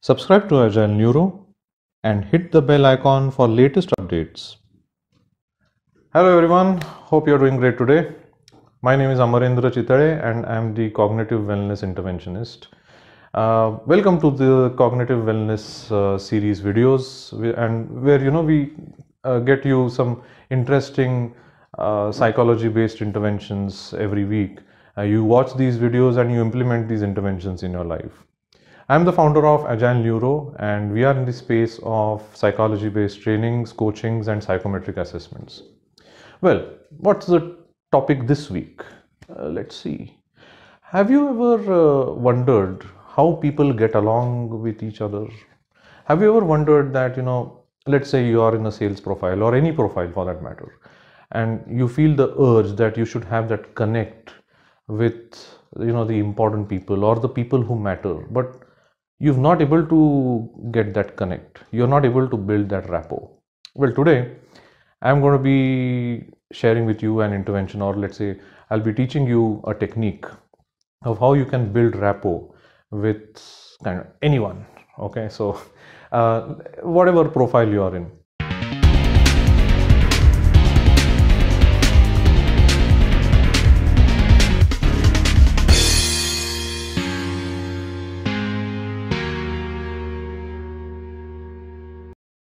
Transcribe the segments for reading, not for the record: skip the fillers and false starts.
Subscribe to Agile Neuro and hit the bell icon for latest updates. Hello everyone, hope you're doing great today. My name is Amarendra and I'm the Cognitive Wellness Interventionist. Welcome to the Cognitive Wellness series videos where we get you some interesting psychology-based interventions every week. You watch these videos and you implement these interventions in your life. I'm the founder of Agile Neuro, and we are in the space of psychology-based trainings, coachings, and psychometric assessments. Well, what's the topic this week? Let's see. Have you ever wondered how people get along with each other? Have you ever wondered that, let's say you are in a sales profile or any profile for that matter, and you feel the urge that you should have that connect with, the important people or the people who matter, but you're not able to get that connect. You're not able to build that rapport. Well, today I'm going to be sharing with you an intervention, or let's say I'll be teaching you a technique of how you can build rapport with kind of anyone. Okay, so whatever profile you are in.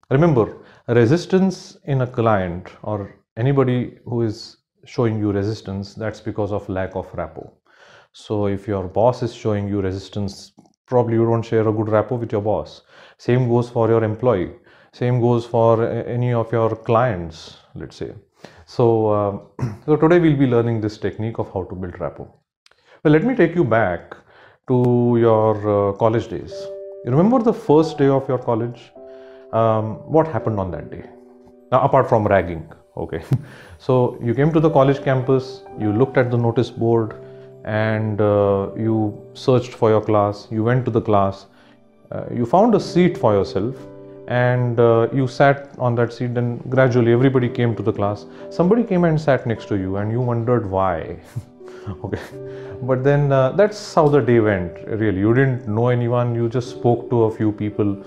Remember, resistance in a client or anybody who is showing you resistance, that's because of lack of rapport. So if your boss is showing you resistance, probably you don't share a good rapport with your boss. Same goes for your employee. Same goes for any of your clients, let's say. So, so today we'll be learning this technique of how to build rapport. Well, let me take you back to your college days. You remember the first day of your college? What happened on that day? Now, apart from ragging, okay. So you came to the college campus, you looked at the notice board, and you searched for your class. You went to the class, you found a seat for yourself, and you sat on that seat. Then gradually everybody came to the class. Somebody came and sat next to you, and you wondered why. Okay, but then that's how the day went. Really, you didn't know anyone. You just spoke to a few people.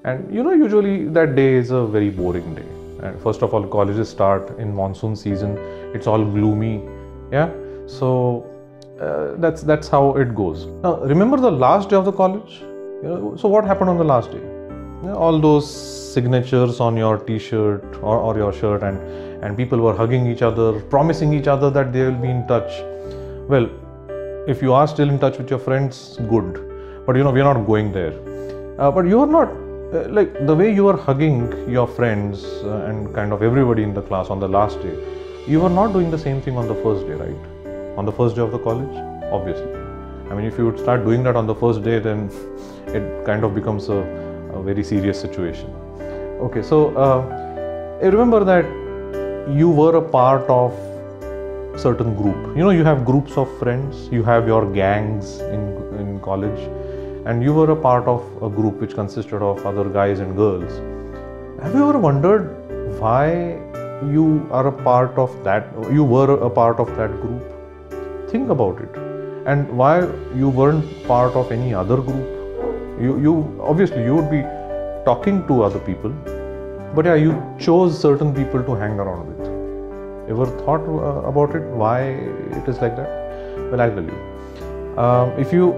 And usually that day is a very boring day. And first of all, colleges start in monsoon season. It's all gloomy. Yeah. So that's how it goes. Now, remember the last day of the college? So what happened on the last day? All those signatures on your t-shirt or your shirt, and people were hugging each other, promising each other that they will be in touch. Well, if you are still in touch with your friends, good. But we're not going there. But you are not. Like the way you were hugging your friends and kind of everybody in the class on the last day, you were not doing the same thing on the first day, right? On the first day of the college, obviously. I mean, if you would start doing that on the first day, then it kind of becomes a very serious situation. Okay, so remember that you were a part of certain group. You have groups of friends, you have your gangs in college. And you were a part of a group which consisted of other guys and girls. Have you ever wondered why you are a part of that, you were a part of that group? Think about it. And why you weren't part of any other group? You obviously you would be talking to other people, but yeah, you chose certain people to hang around with. Ever thought about it? Why it is like that? Well, I'll tell you. If you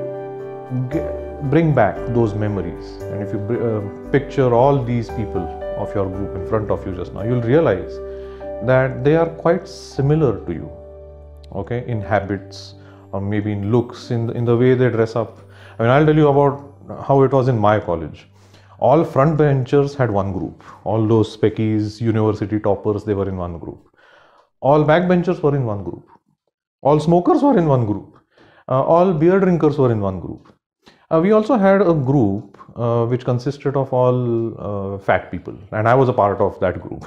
bring back those memories, and if you picture all these people of your group in front of you just now, you'll realize that they are quite similar to you, okay, in habits or maybe in looks, in the way they dress up. I mean, I'll tell you about how it was in my college. All front benchers had one group. All those speckies, university toppers, they were in one group. All backbenchers were in one group. All smokers were in one group. All beer drinkers were in one group. We also had a group which consisted of all fat people, and I was a part of that group.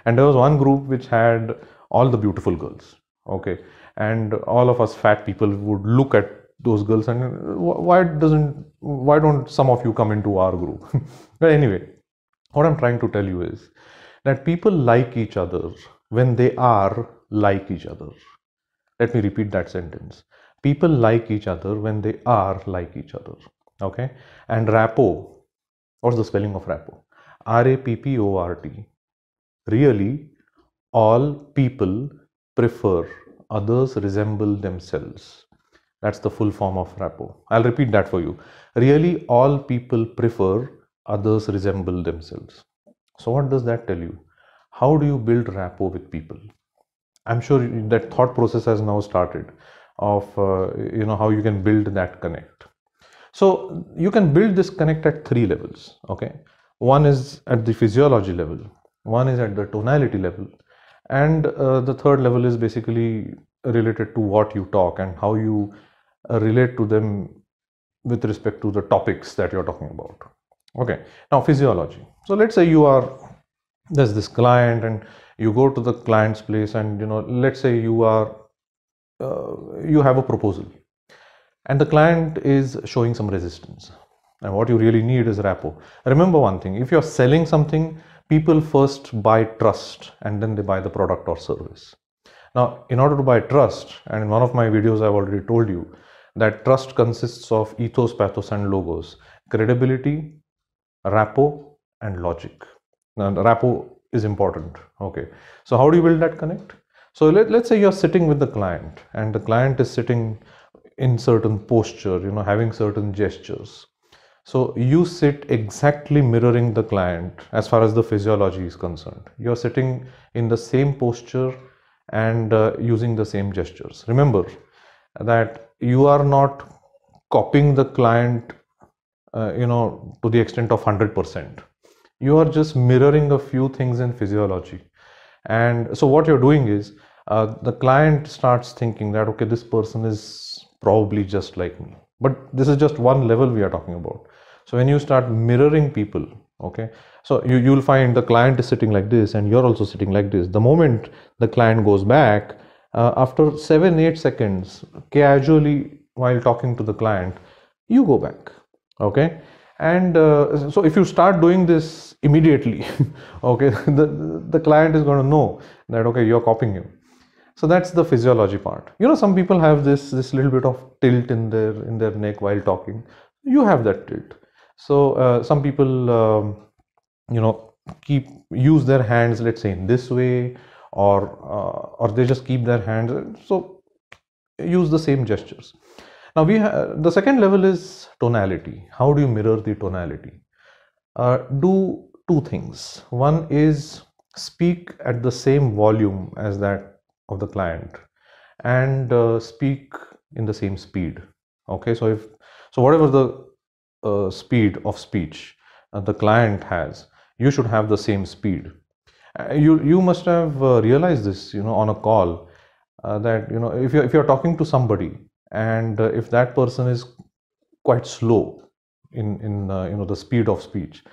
And there was one group which had all the beautiful girls, okay, and all of us fat people would look at those girls and why don't some of you come into our group? But anyway, what I'm trying to tell you is that people like each other when they are like each other. Let me repeat that sentence. People like each other when they are like each other. Okay, and rapport, what's the spelling of rapport? Rapport. Really, all people prefer others resemble themselves. That's the full form of rapport. I'll repeat that for you. Really, all people prefer others resemble themselves. So, what does that tell you? How do you build rapport with people? I'm sure that thought process has now started of how you can build that connect. So you can build this connect at three levels. Okay, one is at the physiology level, one is at the tonality level, and the third level is basically related to what you talk and how you relate to them with respect to the topics that you're talking about. Okay, now physiology. So let's say there's this client and you go to the client's place, and let's say you have a proposal and the client is showing some resistance, and what you really need is rapport. Remember one thing: if you're selling something, people first buy trust and then they buy the product or service. Now, in order to buy trust, and in one of my videos I've already told you that trust consists of ethos, pathos and logos: credibility, rapport and logic. Now, the rapport is important. Okay, so how do you build that connect? So let's say you're sitting with the client and the client is sitting in certain posture, having certain gestures. So you sit exactly mirroring the client as far as the physiology is concerned. You're sitting in the same posture and using the same gestures. Remember that you are not copying the client to the extent of 100%. You are just mirroring a few things in physiology. And so what you're doing is the client starts thinking that, okay, this person is probably just like me. But this is just one level we are talking about. So when you start mirroring people, okay, so you'll find the client is sitting like this and you're also sitting like this. The moment the client goes back, after 7-8 seconds, casually while talking to the client, you go back. Okay, and so if you start doing this immediately, okay, the client is going to know that, okay, you're copying him. So that's the physiology part. Some people have this little bit of tilt in their neck while talking. You have that tilt. So some people use their hands, let's say in this way, or they just keep their hands, so use the same gestures. Now the second level is tonality. How do you mirror the tonality? Do two things. One is speak at the same volume as that of the client, and speak in the same speed. Okay, so whatever the speed of speech the client has, you should have the same speed. You must have realized this, on a call, that if you're talking to somebody, and if that person is quite slow in the speed of speech,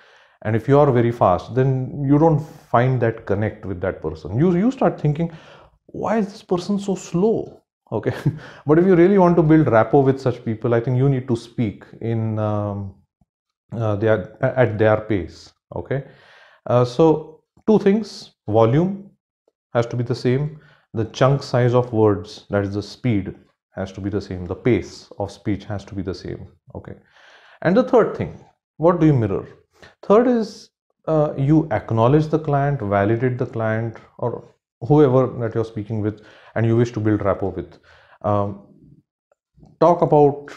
and if you are very fast, then you don't find that connect with that person. You start thinking, why is this person so slow? Okay, but if you really want to build rapport with such people, I think you need to speak in at their pace. Okay, so two things: volume has to be the same, the chunk size of words, that is the speed, has to be the same, the pace of speech has to be the same. Okay, and the third thing, what do you mirror? Third is you acknowledge the client, validate the client, or whoever that you're speaking with and you wish to build rapport with. Talk about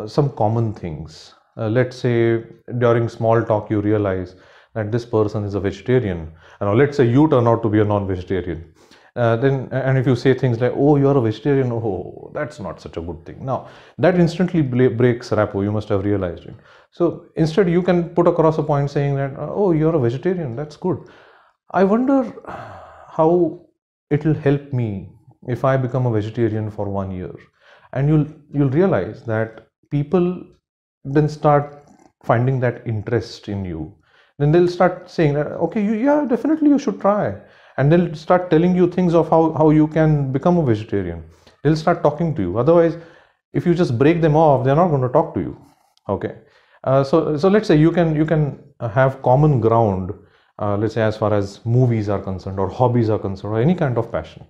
some common things. Let's say during small talk you realize that this person is a vegetarian, and let's say you turn out to be a non-vegetarian. And if you say things like, oh, you're a vegetarian, oh, that's not such a good thing. Now that instantly breaks rapport. You must have realized it. So instead you can put across a point saying that, oh, you're a vegetarian, that's good. I wonder how it will help me if I become a vegetarian for 1 year. And you'll realize that people then start finding that interest in you. Then they'll start saying that, okay, yeah, definitely you should try. And they'll start telling you things of how you can become a vegetarian. They'll start talking to you. Otherwise, if you just break them off, they're not going to talk to you. Okay, so let's say you can have common ground, let's say as far as movies are concerned, or hobbies are concerned, or any kind of passion.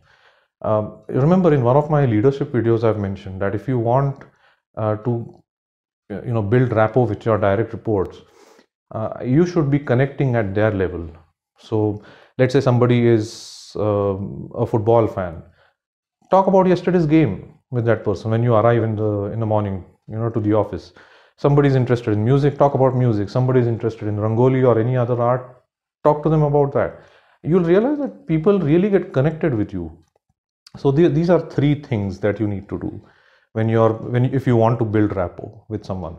Remember, in one of my leadership videos I've mentioned that if you want to build rapport with your direct reports, you should be connecting at their level. So let's say somebody is a football fan. Talk about yesterday's game with that person when you arrive in the morning, to the office. Somebody is interested in music, talk about music. Somebody is interested in rangoli or any other art, talk to them about that. You'll realize that people really get connected with you. So these are three things that you need to do if you want to build rapport with someone.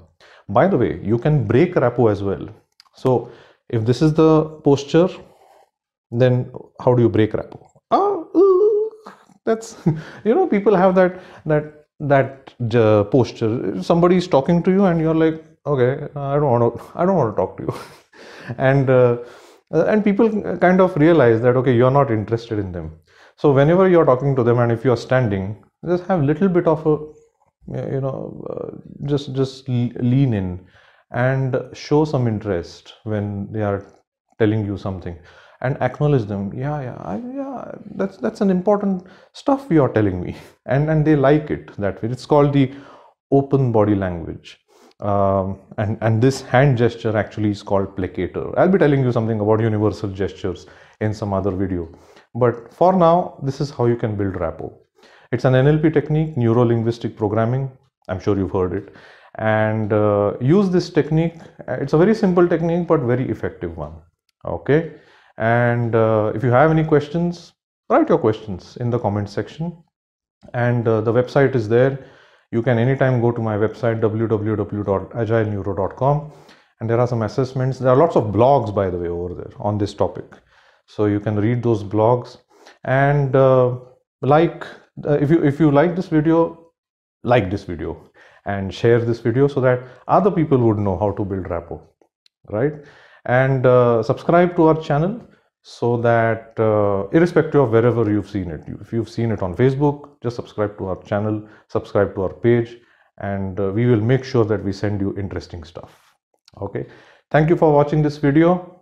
By the way, you can break rapport as well. So if this is the posture, then how do you break rapport? That's people have that posture. Somebody is talking to you and you're like, okay, I don't want to talk to you. And people kind of realize that, okay, you're not interested in them. So whenever you're talking to them, and if you're standing, just have little bit of a just lean in and show some interest when they are telling you something, and acknowledge them. That's an important stuff you are telling me, and they like it that way. It's called the open body language. And this hand gesture actually is called placator. I'll be telling you something about universal gestures in some other video, but for now, this is how you can build rapport. It's an NLP technique, neuro-linguistic programming. I'm sure you've heard it. And use this technique. It's a very simple technique, but very effective one. Okay. And if you have any questions, write your questions in the comment section. And the website is there. You can anytime go to my website, www.agileneuro.com. And there are some assessments. There are lots of blogs, by the way, over there on this topic. So you can read those blogs. And if you like this video, and share this video so that other people would know how to build rapport, right? And subscribe to our channel so that irrespective of wherever you've seen it, if you've seen it on Facebook, just subscribe to our channel, subscribe to our page, and we will make sure that we send you interesting stuff. Okay, thank you for watching this video.